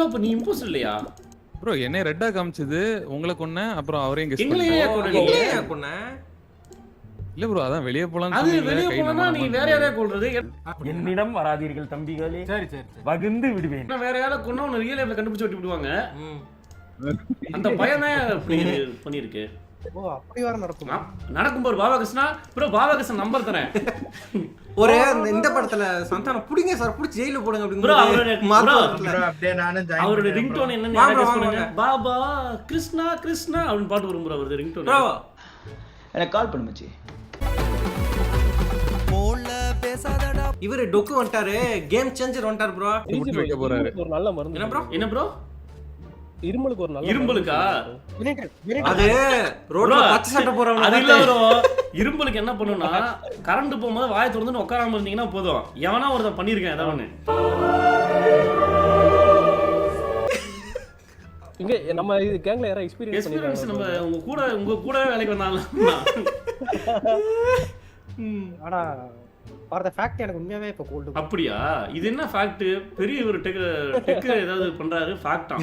அப்ப நீ இம்போஸ்டர் இல்லையா ப்ரோ என்ன ரெட்டா காமிச்சது உங்களை கொன்ன அப்புறம் அவரையும் கெஸ் எங்களையே கொன்ன இல்ல ப்ரோ அதான் வெளிய போலாம் அது வெளிய போனா நீ வேற யாரையா கொல்றது என்னிடம் வராதீர்கள் தம்பிகளே. சரி சரி வகுந்து விடுவேன். வேற யாரை கொன்னா உன்னை ரியல் லைஃப்ல கண்டுபிடிச்சு ஓட்டி விடுவாங்க அந்த பையனே அப்படி பண்ணிருக்கு ஓ அப்படி வர நடக்குமா? நடக்கும் போது பாபா கிருஷ்ணா ப்ரோ பாபா கிருஷ்ணன் நம்பர் தரேன் ஒரு இந்த படத்துல சந்தானம் புடிங்க சார் புடிச்சு ஜெயில போடுங்க ப்ரோ அப்படிங்க அப்படியே நானும் ஜாயின் அவரோட ரிங்டோன் என்னன்னு யாரா கெஸ் பண்ணுங்க பாபா கிருஷ்ணா கிருஷ்ணா அப்படினு பாட்டு வரும் ப்ரோ அவரோட ரிங்டோன் ப்ரோ எனக்கு கால் பண்ணு மச்சி. இவரு டொக்கு வந்துட்டாரு கேம் சேஞ்சர் வந்துட்டாரு ப்ரோ விட்டு வைக்க போறாரு ஒரு நல்ல மருந்து. என்ன ப்ரோ இருமலுக்கு ஒரு நல்ல இரும்பலுக்கா அது ரோட்ல பச்சை சட்டை போறவங்க அது இல்ல ப்ரோ இரும்பலுக்கு என்ன பண்ணுனா கரண்ட் போகும்போது வாயை திறந்து உட்காராம இருந்தீங்கன்னா போதும் எவனா ஒருத்தன் பண்ணிருக்கேன் ஏதாவது ஒண்ணு இங்க நம்ம இது கேங்ல யாரா எக்ஸ்பீரியன்ஸ் எக்ஸ்பீரியன்ஸ் நம்ம உங்க கூட வேலைக்கு வந்தாலும் ஆனா பார்த்த ஃபேக்ட் எனக்கு உண்மையாவே இப்ப கோல்டு. அப்படியா இது என்ன ஃபேக்ட் பெரிய ஒரு டெக் ஏதாவது பண்றாரு ஃபேக்ட்டா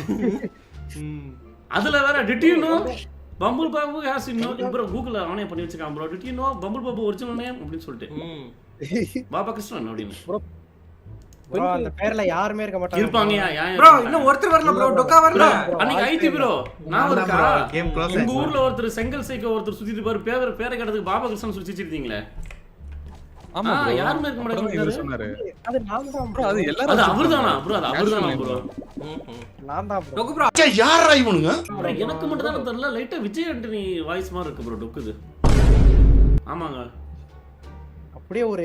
அதுல வேற டிட் யூ நோ பம்பிள் பாபு ஹாஸ் நோ ப்ரோ கூகுள்ல ஆனே பண்ணி வச்சிருக்கான் ப்ரோ டிட் யூ நோ பம்பிள் பாபு ஒரிஜினல் நேம் அப்படினு சொல்லிட்டு பாபா கிருஷ்ணன் அப்படினு ப்ரோ அந்த பேர்ல யாருமே இருக்க மாட்டாங்க. இருப்பாங்கயா ப்ரோ இன்னும் ஒருத்தர் வரல ப்ரோ டொக்கா வரல அன்னைக்கு ஐடி ப்ரோ நான் இருக்கா உங்க ஊர்ல ஒருத்தர் செங்கல் சைக்கோ ஒருத்தர் சுத்திட்டு பாரு பேரை கடத்துக்கு பாபா கிருஷ்ணன் சுத்திச்சிட்டீங்க ஆமா bro. யாருமே இருக்க மாட்டாங்க சொன்னாரு அது நான் தான் ப்ரோ அது அது எல்லாரும் அவர்தானா ப்ரோ அது அவர்தானா ப்ரோ நான் தான் ப்ரோ. டொக்கு ப்ரோ யாரா இவனுங்க? எனக்கு மட்டும் தான் தெரியல லைட்டா விஜய் ஆண்டனி வாய்ஸ் மாதிரி இருக்கு ப்ரோ டொக்குது ஆமாங்க அப்படியே ஒரு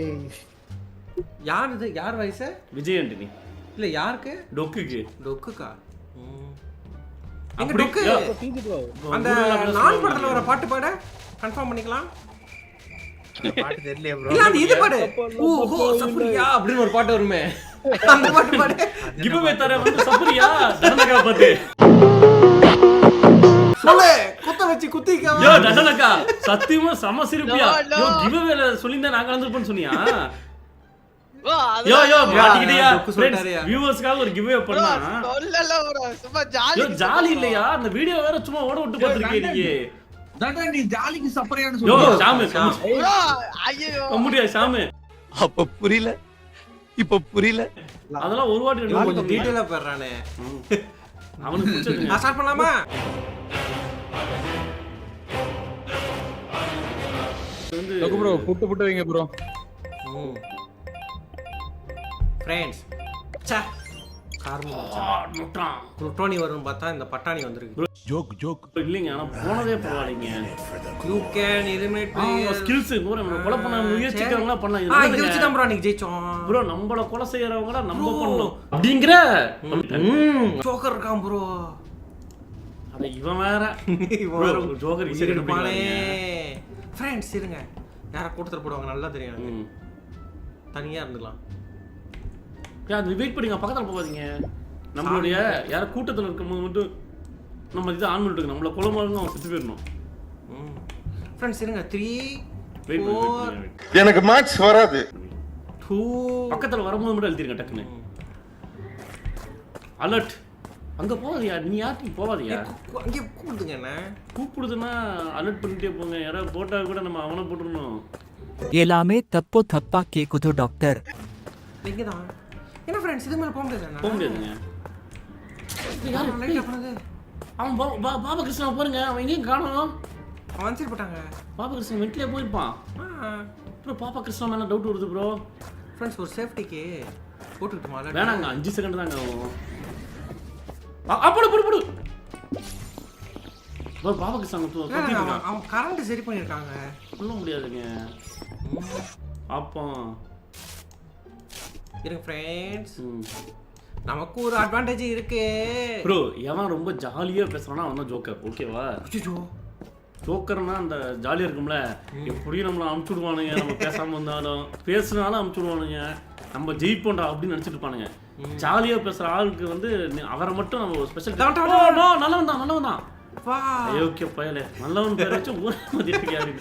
யார் இது யார் வயசு விஜய் ஆண்டனி இல்ல யாருக்கு டொக்குக்கு டொக்குக்கா எங்க அப்படி டொக்கு தீஞ்சு ப்ரோ. அந்த நான் படத்துல வர பாட்டு பாட கன்ஃபார்ம் பண்ணிக்கலாம் பாட்டு தெரியல ப்ரோ. இல்ல அது இது பாடு ஓஹோ சப்ரியா அப்படின்னு ஒரு பாட்டு வருமே அந்த பாட்டு பாடு கிவ்அவே தர வந்து சப்ரியா தண்டனக்கா பாத்து சொல்லு குத்த வச்சு குத்திக்க யோ தண்டனக்கா சத்தியமா சம சிரிப்பியா யோ கிவ்அவேல சொல்லிருந்தா நான் கலந்துப்பேன்னு சொன்னியா யோ மாட்டிக்கிட்டியா फ्रेंड्स வியூவர்ஸ்க்காக ஒரு கிவ்அவே பண்ணா சொல்லல bro சும்மா ஜாலி யோ ஜாலி இல்லையா அந்த வீடியோ வேற சும்மா ஓட விட்டு பாத்துக்கிட்டே நீங்க தாண்டா நீ ஜாலிக்கு சப்பரையான்னு யோ சொல்லு. சாமு bro ஐயோ கம்முடியா சாமு அப்ப புரியல இப்ப புரியல அதெல்லாம் ஒரு வாட்டி ரெண்டு கொஞ்சம் டீடைலா போறானே அவனுக்கு பிடிச்சது நான் ஸ்டார்ட் பண்ணலாமா டொக்கு ப்ரோ புட்டு வைங்க ப்ரோ ஃப்ரெண்ட்ஸ் ச்சே கார்மு முட்டான் குளுட்டோனி வரும்னு பார்த்தா இந்த பட்டாணி வந்திருக்கு ஜோக் ஜோக் இல்லைங்க ஆனா போனதே பரவாயில்லைங்க யூ கேன் எலிமினேட் ஸ்கில்ஸ் கூட நம்ம கொலை பண்ண முயற்சிக்கிறவங்களா பண்ணலாம் இது வச்சு தான் ப்ரோ அன்னைக்கு ஜெயிச்சோம் ப்ரோ நம்மள கொலை செய்யறவங்கள நம்ம பண்ணணும் அப்படிங்கற ஜோக்கர் இருக்கான் ப்ரோ அட இவன் வேற ஜோக்கர் ஈஸியா இருப்பானே ஃப்ரெண்ட்ஸ் இருங்க யார கூட்டத்துல போடுவாங்க நல்லா தெரியும் எனக்கு தனியா இருந்துக்கலாம் அது வெயிட் பண்ணுங்க பக்கத்துல போகாதீங்க நம்மளுடைய யார கூட்டத்துல இருக்கும்போது மட்டும் நம்ம இது ஆன் பண்ணிட்டு நம்மள கொலை பண்ணனும் அவன் சுத்தி போயிரணும் ஃப்ரெண்ட்ஸ் இருங்க 3 வெயிட் 4 எனக்கு மேட்ச் வராது 2 பக்கத்துல வரும்போது மட்டும் எழுதிருங்க டக்குன்னு அலர்ட் அங்க போவாதியா நீ யாருக்கு போவாதியா அங்கே கூப்பிடுங்க என்ன கூப்பிடுதுன்னா அலர்ட் பண்ணிட்டே போங்க யாராவது போட்டா கூட நம்ம அவனை போட்டுறணும் எல்லாமே தப்போ தப்பா கேக்குது டாக்டர். இங்க தான் என்ன ஃப்ரெண்ட்ஸ் இது மேல போக முடியாது போக முடியாதுங்க யாரு லைட் பண்ணது அவன் பாபா கிருஷ்ணா பாருங்க அவன் எங்கேயும் காணோம் அவன் சரி போட்டாங்க பாபா கிருஷ்ணன் வெட்டிலே போயிருப்பான் அப்புறம் பாபா கிருஷ்ணா மேல டவுட் வருது ப்ரோ ஃப்ரெண்ட்ஸ் ஒரு சேஃப்டிக்கு போட்டுக்கிட்டுமா வேணாங்க 5 செகண்ட் தாங்க ஆகும் அப்படி புடு பாபா கிருஷ்ணா அவன் கரண்ட் சரி பண்ணிருக்காங்க சொல்ல முடியாதுங்க அப்போ இருங்க ஃப்ரெண்ட்ஸ் நமக்கு ஒரு அட்வான்டேஜ் இருக்கு ப்ரோ எவன் ரொம்ப ஜாலியா பேசுறானா அவன் தான் ஜோக்கர் ஓகேவா அச்சோ ஜோக்கர்னா அந்த ஜாலியா இருக்கும்ல எப்படியும் நம்மள அமுச்சு விடுவானுங்க நம்ம பேசாம வந்தாலும் பேசினாலும் அமுச்சு விடுவானுங்க நம்ம ஜெயிப்போண்டா அப்படின்னு நினைச்சிட்டு இருப்பானுங்க ஜாலியா பேசுற ஆளுக்கு வந்து அவரை மட்டும் நம்ம ஸ்பெஷல் நல்லவன் தான் வா ஓகே பயலே நல்லவன் பேர் வச்சு ஊரே மதிப்பிக்காரு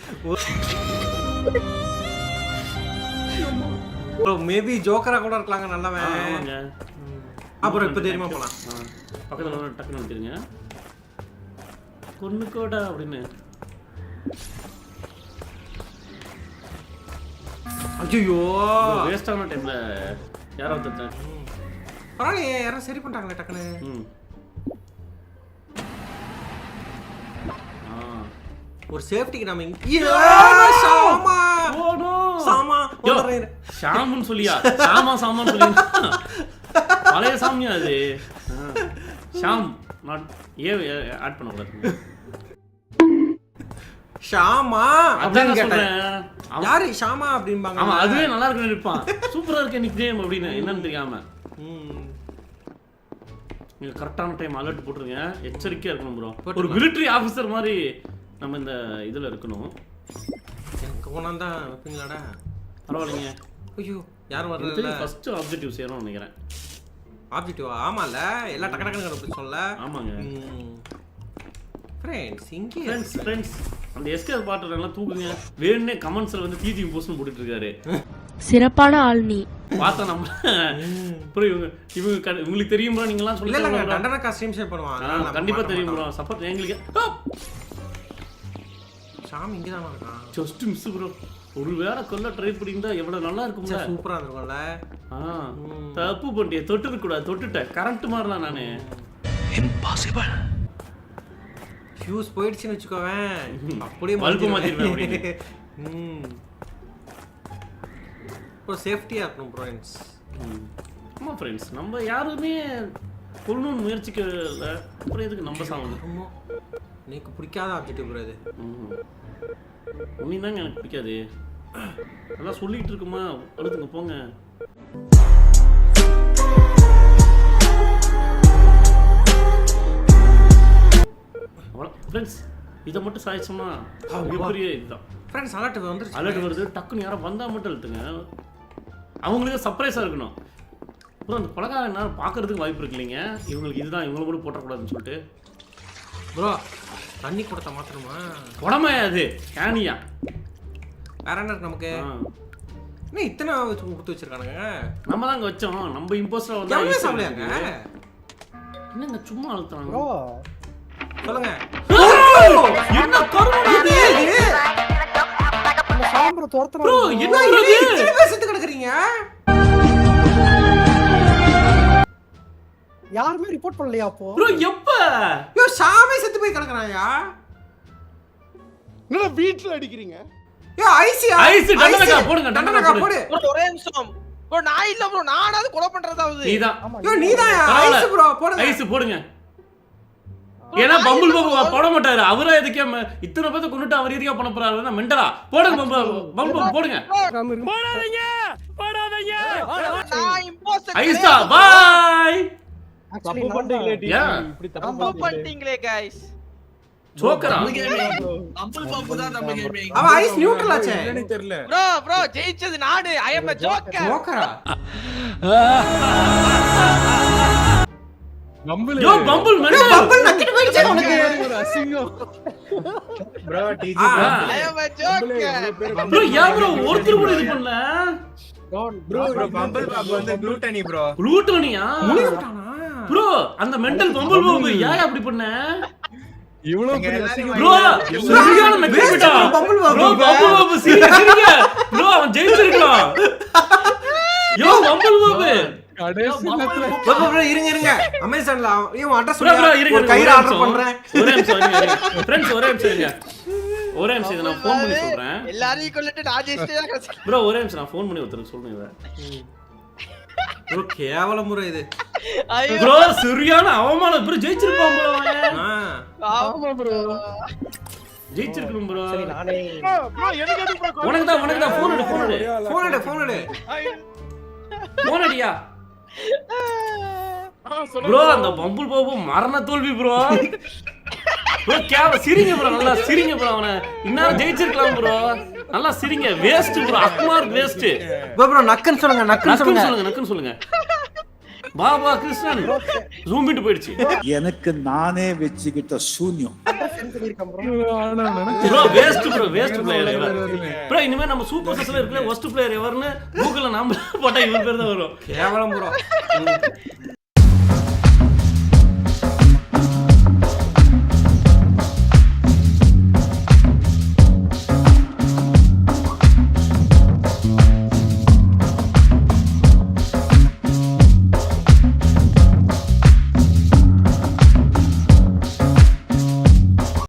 ப்ரோ மேபி ஜோக்கரா கூட இருக்கலாங்க நல்லவன் ஆமாங்க அப்புறம் இப்ப தெரியுமா போலாம். பக்கத்துல ஒரு டக்குன்னு வந்துருங்க. கொன்னுக்கோடா அப்படின்னு. ஐயோ வேஸ்டான டைம்ல யாரோ தட்டேன். பரவாயில்லையே, யாரும் சரி பண்ணிட்டாங்களே டக்குன்னு. ஒரு சேஃப்டிக்கு நம்ம சாமா சாமா ஷாமுன்னு சொல்லியா? சாமான்னு சொல்லி பழைய சாமியா அது. ஷாம் ஆட் பண்ணக்கூடாது. ஷாமா அதான் அப்படின்னு சொல்றேன். கேட்டேன். யாரு ஷாமா அப்படிம்பாங்க. ஆமா, அதுவே நல்லா இருக்குன்னு நினைப்பான். சூப்பரா இருக்கு நிக் நேம் அப்படின்னு என்னன்னு தெரியாம. நீங்க கரெக்டான டைம் அலர்ட் போட்டுருங்க. எச்சரிக்கையா இருக்கணும் ப்ரோ. ஒரு மிலிட்டரி ஆபீசர் மாதிரி நம்ம இந்த இதுல இருக்கணும். எனக்கு கொண்டாந்தா வைப்பீங்களாடா? பரவாயில்லைங்க. ஐயோ யாரும் வரல. ஃபர்ஸ்ட் ஆப்ஜெக்டிவ் செய்யணும்னு நினைக்கிறேன். ஆப்ஜெக்டிவா? ஆமால, எல்லாம் டக்கு டக்குன்னு கண்டுபிடிச்சு சொல்ல. ஆமாங்க. ஃப்ரெண்ட்ஸ் இங்கே ஃப்ரெண்ட்ஸ் அந்த எஸ்கேப் பாட்டர் எல்லாம் தூக்குங்க. வேணும்னே கமெண்ட்ஸ்ல வந்து தீதி போஸ்ட் போட்டுட்டு இருக்காரு. சிறப்பான ஆள் நீ. பார்த்தா நம்ம அப்புறம் இவங்க உங்களுக்கு தெரியும் ப்ரோ. நீங்க எல்லாம் இல்ல சொல்லுங்க. டண்டனக்கா ஸ்ட்ரீம் ஷேர் பண்ணுவாங்க. கண்டிப்பா தெரியும் ப்ரோ. சப்போர்ட் எங்களுக்கு. ஷாம் இங்க தான் இருக்கான். Just miss bro. ஒரு வேளை கொல்ல ட்ரை பண்ணிருந்தா எவ்வளவு நல்லா இருக்கும்ல. சூப்பரா இருக்கும்ல. தப்பு பண்ணிட்டே. தொட்டுக்க கூடாது. தொட்டுட்டேன். கரண்ட் மாறலாம் நானு. இம்பாசிபிள். ஃபியூஸ் போயிடுச்சுன்னு வெச்சுக்கோவேன். அப்படியே பல்பு மாத்திடுவேன் அப்படியே. ஒரு சேஃப்டியா இருக்கணும் ஃப்ரெண்ட்ஸ். ஆமா ஃப்ரெண்ட்ஸ், நம்ம யாருமே கொல்லணும்னு முயற்சிக்கல. அப்புறம் எதுக்கு நம்ம சாகணும்? எனக்கு பிடிக்காத ஆப்ஜெக்டிவ் ப்ரோ இது. உண்மைதாங்க எனக்கு பிடிக்காது. அதெல்லாம் சொல்லிட்டு இருக்குமா? அடுத்துங்க போங்க. ஃப்ரெண்ட்ஸ் இதை மட்டும் சாய்ச்சோம்னா மிகப்பெரிய இதுதான். ஃப்ரெண்ட்ஸ் அலர்ட் வந்துருச்சு. அலர்ட் வருது. டக்குன்னு யாரும் வந்தால் மட்டும் எழுத்துங்க. அவங்களுக்கு சர்ப்ரைஸாக இருக்கணும். அப்புறம் அந்த பழகார நேரம் பார்க்கறதுக்கு வாய்ப்பு இருக்கு இல்லைங்க. இவங்களுக்கு இதுதான், இவங்களை கூட போட்டக்கூடாதுன்னு சொல்லிட்டு. ப்ரோ தண்ணி கொடுத்த மாத்திரமா? உடம்பே அது கேனியா. வேற என்ன இருக்கு நமக்கு? என்ன இத்தனை கொடுத்து வச்சிருக்கானுங்க? நம்ம தான் அங்கே வச்சோம். நம்ம இம்போஸ்டர் வந்து எவ்வளோ சாப்பிடலையாங்க? என்னங்க சும்மா அழுத்துறாங்க. ப்ரோ சொல்லுங்க. என்ன கருமம் இது? அந்த சாம்பர தோர்த்தற ப்ரோ என்ன இது? இத்தனை பேர் செத்து கிடக்குறீங்க. யாருமே ரிப்போர்ட் பண்ணலையா அப்போ? ப்ரோ எப்ப? யோ சாமே செத்து போய் கிடக்குறாயா? என்ன வீட்ல அடிக்கிறீங்க? யோ ஐசி டண்டனக்கா போடுங்க. டண்டனக்கா போடு. ஒரே நிமிஷம் ப்ரோ. நான் இல்ல ப்ரோ. நானாவது கொலை பண்றதாவது. நீதான். யோ நீதான் ஐசி ப்ரோ. போடுங்க. ஐஸ் போடுங்க. ஏன்னா பம்புள் பாபு போட மாட்டாரு. அவரா எதுக்கே இத்தனை பேத்தை கொண்டுட்டு அவர் எதுக்கா பண்ண போறாரு? மெண்டலா போடுங்க. பம்புள் போடுங்க. போடாதீங்க போடாதீங்க. நான் இம்போஸ்டர். ஐஸா பாய். ஆக்சுவலி தப்பு பண்ணிட்டீங்களே டீ. Yeah. இப்படி தப்பு தப்பு பண்ணிட்டீங்களே गाइस. ஜோக்கரா? அம்பல் பாப்பு தான் நம்ம கேமிங். அவ ஐஸ் நியூட்ரல் ஆச்சே. என்னன்னு தெரியல. ப்ரோ ஜெயிச்சது நானு. I am a joker. ஜோக்கரா? Bumble yo bumble mental. Bumble நக்கிட்டு போயிடுச்சே உனக்கு. ஒரு அசிங்கம். ப்ரோ டிஜி I am a joker. Bro ஏன் ப்ரோ ஒருத்தர் கூட இது பண்ணல? ப்ரோ பம்பிள் பாப்பு வந்து க்ளூட்டனி ப்ரோ. க்ளூட்டனியா? ப்ரோ அந்த மெண்டல் பம்புள் பாபு ஏன் அப்படி பண்ண? இவ்வளவு பெரிய அசிங்கம். ப்ரோ சரியான மெக்கிட்டா. Bumble Babu. Bro bumble Babu சிரிங்க. ப்ரோ அவன் ஜெயிச்சிருக்கான். யோ பம்புள் பாபு கடைசி நேரத்துல ப்ரோ இருங்க. அமேசான்ல இவன் அட்ரஸ் ப்ரோ இருங்க. ஒரு கயிறு ஆர்டர் பண்றேன். ஒரே நிமிஷம் இருங்க. ஃப்ரெண்ட்ஸ் ஒரே நிமிஷம் இருங்க. ஒரே நிமிஷம் இதை நான் ஃபோன் பண்ணி சொல்றேன். எல்லாரையும் கொல்லிட்டு நான் ஜெயிச்சிட்டே தான் கிடைச்சேன். ப்ரோ ஒரே நிமிஷம் நான் ஃபோன் பண்ணி ஒருத்தருக்கு சொல்றேன் இத. ப்ரோ கேவலம் ப்ரோ இது. ஐயோ ப்ரோ சரியான அவமானம். ப்ரோ ஜெயிச்சிருப்பான் ப்ரோ அவன். ஆமா ப்ரோ. ஜெயிச்சிருக்கணும் ப்ரோ. சரி நானே ப்ரோ எனக்கு எது ப்ரோ? உனக்கு தான் ஃபோன் எடு. ஃபோன் எடு. ஃபோன் அடியா. ப்ரோ அந்த பம்புள் பாபு மரண தோல்வி ப்ரோ. ப்ரோ சிரிங்க ப்ரோ. நல்லா சிரிங்க ப்ரோ. அவனை இன்னும் ஜெயிச்சிருக்கலாம் ப்ரோ. நல்லா சிரிங்க. Waste bro. Agmark waste. Bro நக்கன் சொல்லுங்க. நக்குன்னு சொல்லுங்க. பாபா கிருஷ்ணன் ஜூம் பண்ணிட்டு போயிடுச்சு. எனக்கு நானே வச்சுக்கிட்ட சூன்யம். சென்ட் பண்ணிருக்கேன் ப்ரோ. ப்ரோ வேஸ்ட் பிளேயர் எவர். ப்ரோ இனிமே நம்ம சூப்பர் சஸ்ல இருக்கல வொஸ்ட் பிளேயர் எவர்னு கூகுள்ல நாம போட்டா இவன் பேர் தான் வரும். கேவலம் ப்ரோ.